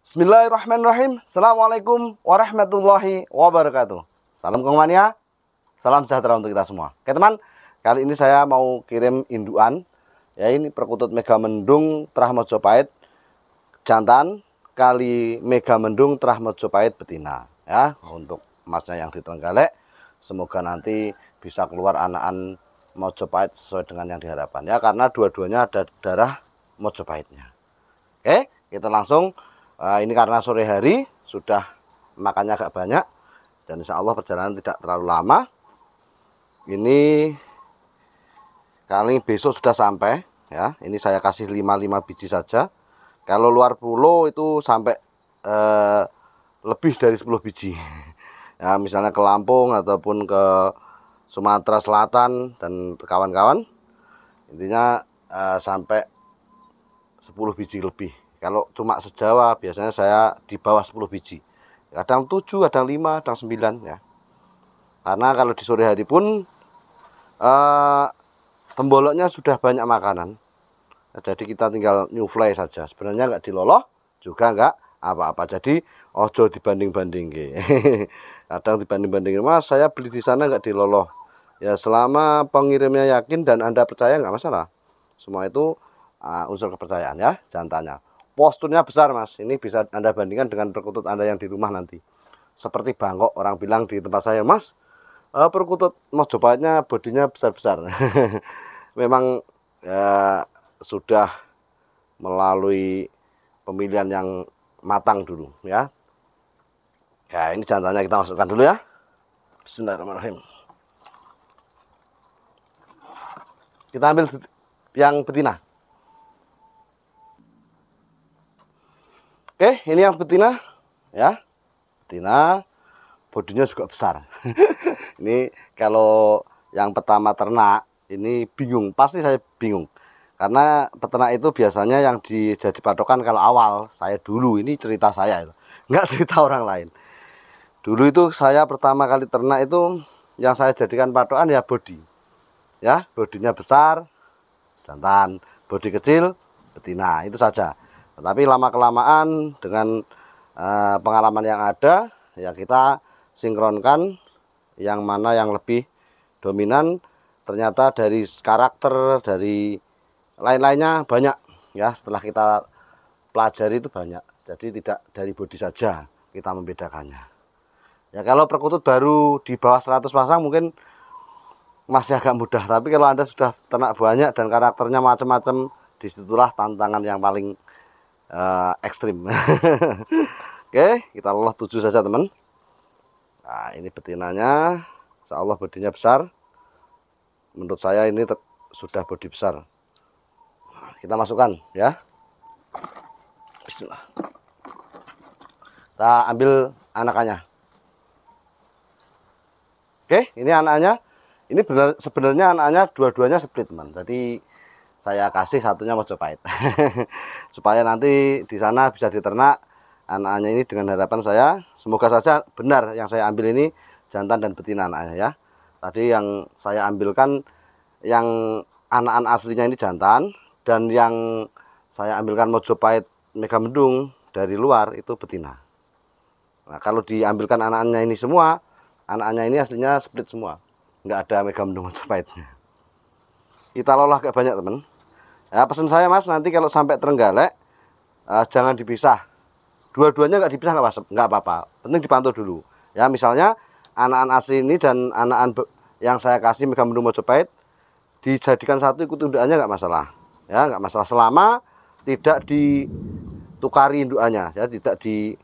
Bismillahirrahmanirrahim. Assalamualaikum warahmatullahi wabarakatuh. Salam Kongmania, salam sejahtera untuk kita semua. Oke teman, kali ini saya mau kirim induan. Ya, ini perkutut Mega Mendung Terah Mojopahit jantan kali Mega Mendung Terah Mojopahit betina. Ya, untuk emasnya yang di Trenggalek, semoga nanti bisa keluar anakan Mojopahit sesuai dengan yang diharapkan. Ya, karena dua-duanya ada darah Mojopahitnya. Oke, kita langsung. Ini karena sore hari sudah makannya agak banyak dan insya Allah perjalanan tidak terlalu lama. Ini kali besok sudah sampai ya. Ini saya kasih 5 biji saja. Kalau luar pulau itu sampai lebih dari 10 biji. Ya, misalnya ke Lampung ataupun ke Sumatera Selatan dan kawan-kawan. Intinya sampai 10 biji lebih. Kalau cuma sejawa biasanya saya di bawah 10 biji. Kadang 7, kadang 5, kadang 9 ya. Karena kalau di sore hari pun temboloknya sudah banyak makanan. Jadi kita tinggal nyuflay saja. Sebenarnya nggak diloloh juga nggak apa-apa. Jadi ojo dibanding-banding. Kadang dibanding-banding. Mas saya beli di sana nggak diloloh. Ya selama pengirimnya yakin dan Anda percaya nggak masalah. Semua itu unsur kepercayaan ya jantannya. Posturnya besar mas, ini bisa Anda bandingkan dengan perkutut Anda yang di rumah nanti. Seperti bangkok, orang bilang di tempat saya, mas perkutut Mojopahitnya bodinya besar-besar. Memang ya, sudah melalui pemilihan yang matang dulu ya. Nah ini jantannya kita masukkan dulu ya. Bismillahirrahmanirrahim. Kita ambil yang betina. Oke, ini yang betina ya. Betina bodinya juga besar. Ini kalau yang pertama ternak ini bingung, pasti saya bingung. Karena peternak itu biasanya yang jadi patokan kalau awal saya dulu, ini cerita saya, nggak cerita orang lain. Dulu itu saya pertama kali ternak itu yang saya jadikan patokan ya bodi. Ya, bodinya besar jantan, bodi kecil betina, itu saja. Tetapi lama-kelamaan dengan pengalaman yang ada, ya kita sinkronkan yang mana yang lebih dominan. Ternyata dari karakter, dari lain-lainnya banyak ya. Setelah kita pelajari itu banyak. Jadi tidak dari bodi saja kita membedakannya. Ya kalau perkutut baru di bawah 100 pasang mungkin masih agak mudah. Tapi kalau Anda sudah ternak banyak dan karakternya macam-macam, disitulah tantangan yang paling ekstrim. Oke, kita lolos 7 saja teman. Nah ini betinanya, insya Allah bodinya besar. Menurut saya ini sudah bodi besar. Nah, kita masukkan ya. Bismillah. Kita ambil anakannya. Oke, ini anaknya. Ini sebenarnya anaknya dua-duanya split teman. Jadi saya kasih satunya Mojopahit. Supaya nanti di sana bisa diternak anaknya ini dengan harapan saya. Semoga saja benar yang saya ambil ini jantan dan betina anaknya ya. Tadi yang saya ambilkan yang anakan aslinya ini jantan. Dan yang saya ambilkan Mojopahit Mega Mendung dari luar itu betina. Nah kalau diambilkan anaknya ini semua, anaknya ini aslinya split semua. Nggak ada Mega Mendung Mojopahitnya. Kita lolah agak banyak teman. Ya pesan saya mas, nanti kalau sampai Trenggalek jangan dipisah. Dua-duanya nggak dipisah nggak apa-apa. Penting dipantau dulu. Ya misalnya anakan asli ini dan anakan yang saya kasih Mega Mendung Mojopahit dijadikan satu ikut indukannya nggak masalah. Ya nggak masalah selama tidak ditukari indukannya. Ya tidak di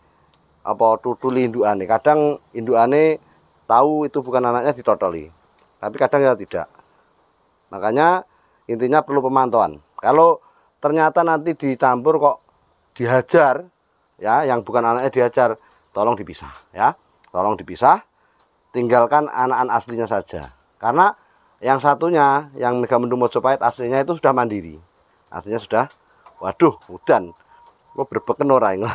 tutuli indukannya. Kadang indukannya tahu itu bukan anaknya ditotoli. Tapi kadang ya tidak. Makanya intinya perlu pemantauan. Kalau ternyata nanti dicampur kok dihajar, ya yang bukan anaknya dihajar, tolong dipisah, ya, tolong dipisah. Tinggalkan anakan aslinya saja. Karena yang satunya, yang Mega Mendung Mojopahit aslinya itu sudah mandiri, artinya sudah, waduh, udan, kok berbeken orang.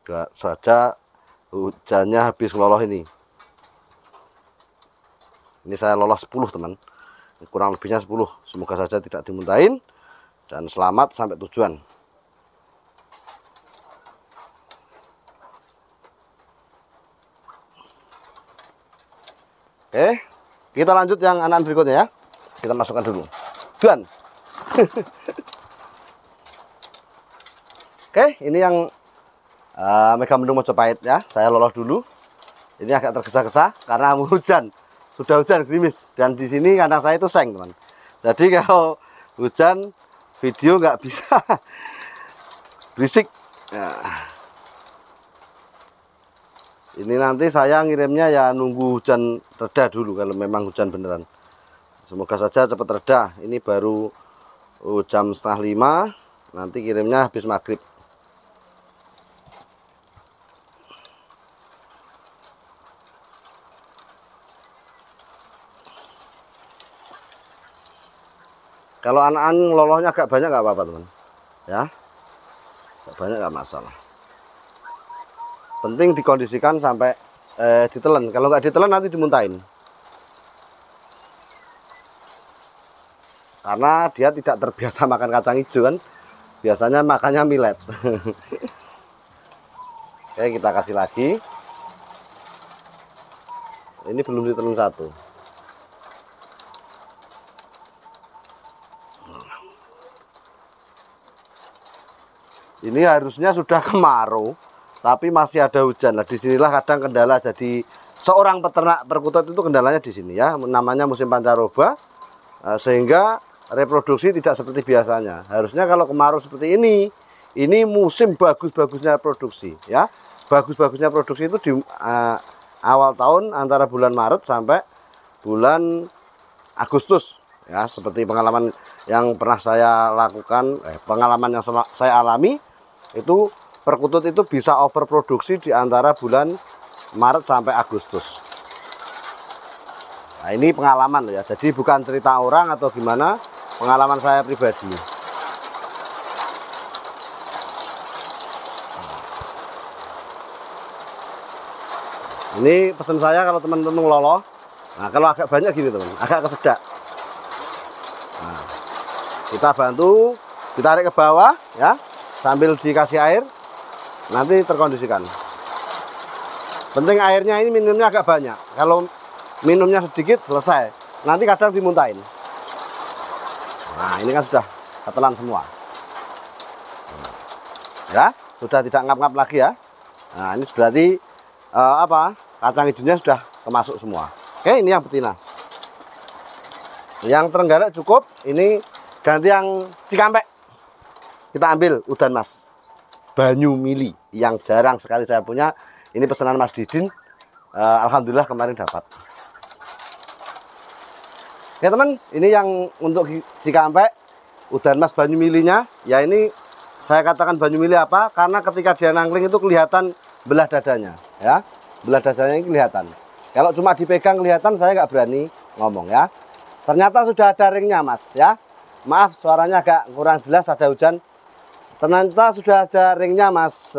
Sudah saja hujannya habis ngeloloh ini. Ini saya lolos 10 teman. Kurang lebihnya 10. Semoga saja tidak dimuntahin dan selamat sampai tujuan. Kita lanjut yang anak berikutnya ya. Kita masukkan dulu. Dan ini yang Megamendung Mojopahit ya. Saya lolos dulu. Ini agak tergesa-gesa karena hujan. Sudah hujan gerimis dan di sini kandang saya itu seng, teman. Jadi kalau hujan video nggak bisa berisik. Nah, ini nanti saya ngirimnya ya nunggu hujan reda dulu kalau memang hujan beneran. Semoga saja cepat reda. Ini baru jam 4:30. Nanti kirimnya habis maghrib. Kalau anak-anak lolohnya agak banyak nggak apa-apa, teman. Ya, agak banyak nggak masalah. Penting dikondisikan sampai ditelan. Kalau nggak ditelan nanti dimuntahin. Karena dia tidak terbiasa makan kacang hijau kan. Biasanya makannya millet. Oke, kita kasih lagi. Ini belum ditelan satu. Ini harusnya sudah kemarau, tapi masih ada hujan. Nah, disinilah kadang kendala. Jadi seorang peternak perkutut itu kendalanya di sini ya. Namanya musim pancaroba, sehingga reproduksi tidak seperti biasanya. Harusnya kalau kemarau seperti ini musim bagus-bagusnya produksi ya. Bagus-bagusnya produksi itu di awal tahun antara bulan Maret sampai bulan Agustus. Ya, seperti pengalaman yang pernah saya lakukan, pengalaman yang saya alami. Itu perkutut itu bisa overproduksi di antara bulan Maret sampai Agustus. Nah, ini pengalaman loh ya. Jadi bukan cerita orang atau gimana, pengalaman saya pribadi. Ini pesan saya kalau teman-teman loloh. Nah, kalau agak banyak gini teman, agak kesedak. Nah, kita bantu, ditarik ke bawah ya. Sambil dikasih air, nanti terkondisikan. Penting airnya ini minumnya agak banyak. Kalau minumnya sedikit selesai. Nanti kadang dimuntahin. Nah, ini kan sudah ketelan semua. Ya, sudah tidak ngap-ngap lagi ya. Nah, ini berarti kacang hijaunya sudah kemasuk semua. Oke, ini yang betina. Yang Trenggalek cukup. Ini ganti yang Cikampek. Kita ambil udan mas Banyu Mili yang jarang sekali saya punya. Ini pesanan Mas Didin. Alhamdulillah kemarin dapat. Ya teman, ini yang untuk Cikampek udan mas Banyu Milinya. Ya ini saya katakan Banyu Mili apa? Karena ketika dia nangkling itu kelihatan belah dadanya. Ya, belah dadanya ini kelihatan. Kalau cuma dipegang kelihatan, saya nggak berani ngomong ya. Ternyata sudah ada ringnya mas ya. Maaf suaranya agak kurang jelas, ada hujan. Ternyata sudah ada ringnya mas,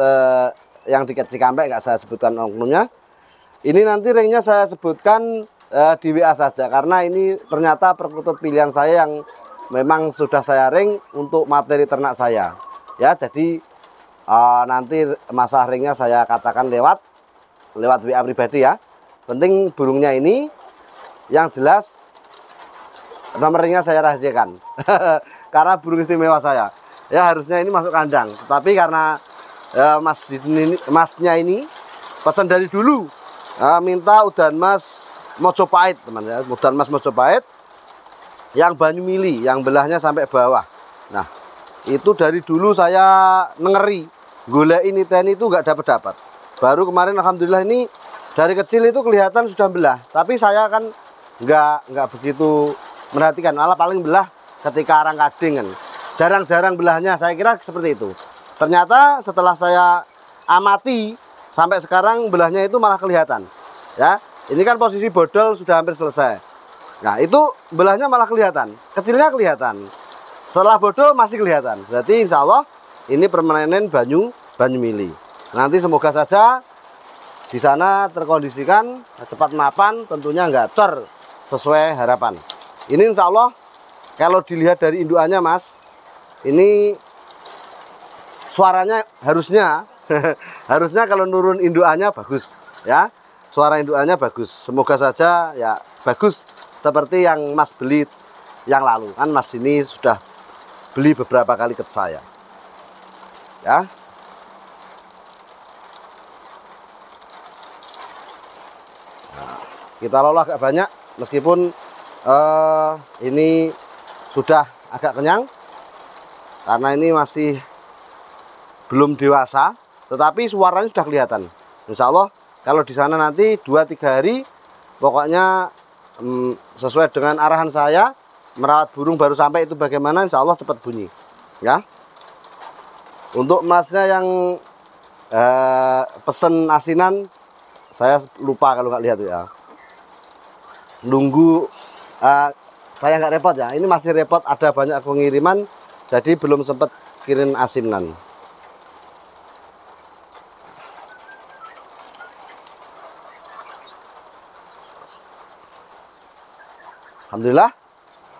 yang di Cikampek nggak saya sebutkan oknumnya. Ini nanti ringnya saya sebutkan di WA saja karena ini ternyata perkutut pilihan saya yang memang sudah saya ring untuk materi ternak saya. Ya jadi nanti masalah ringnya saya katakan lewat WA pribadi ya. Penting burungnya ini yang jelas nomor ringnya saya rahasiakan karena burung istimewa saya. Ya harusnya ini masuk kandang, tetapi karena masnya ini pesan dari dulu, minta udan mas Mojopahit teman ya, udan mas Mojopahit yang Banyu Mili, yang belahnya sampai bawah. Nah itu dari dulu saya ngeri, golek ini teni itu nggak dapat. Baru kemarin alhamdulillah ini dari kecil itu kelihatan sudah belah, tapi saya kan nggak begitu merhatikan, malah paling belah ketika arang kading kan. Jarang-jarang belahnya, saya kira seperti itu. Ternyata setelah saya amati sampai sekarang belahnya itu malah kelihatan. Ya, ini kan posisi bodol sudah hampir selesai. Nah, itu belahnya malah kelihatan, kecilnya kelihatan. Setelah bodol masih kelihatan. Berarti insya Allah ini permanen Banyu Mili. Nanti semoga saja di sana terkondisikan, cepat mapan, tentunya nggak cor sesuai harapan. Ini insya Allah kalau dilihat dari indukannya mas, ini suaranya harusnya harusnya kalau nurun indukannya bagus ya. suara indukannya bagus. Semoga saja ya bagus seperti yang Mas beli yang lalu. Kan Mas ini sudah beli beberapa kali ke saya. Ya. Nah, kita lolah agak banyak meskipun ini sudah agak kenyang karena ini masih belum dewasa, tetapi suaranya sudah kelihatan. Insya Allah kalau di sana nanti 2-3 hari pokoknya sesuai dengan arahan saya merawat burung baru sampai itu bagaimana, insya Allah cepat bunyi ya. Untuk Masnya yang pesen asinan, saya lupa kalau nggak lihat ya, nunggu saya nggak repot ya, ini masih repot, ada banyak pengiriman jadi belum sempat kirim asinan. Alhamdulillah,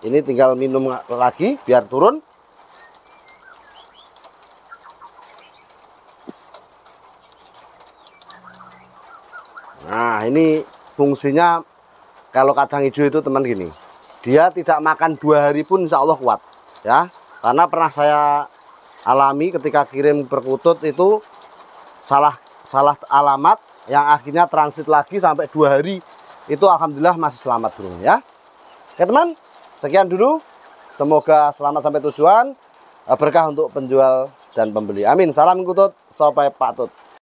ini tinggal minum lagi biar turun. Nah, ini fungsinya kalau kacang hijau itu teman gini, dia tidak makan 2 hari pun insya Allah kuat ya. Karena pernah saya alami ketika kirim perkutut itu salah alamat yang akhirnya transit lagi sampai 2 hari, itu alhamdulillah masih selamat burung ya. Oke teman, sekian dulu. Semoga selamat sampai tujuan, berkah untuk penjual dan pembeli. Amin. Salam kutut, sampai patut.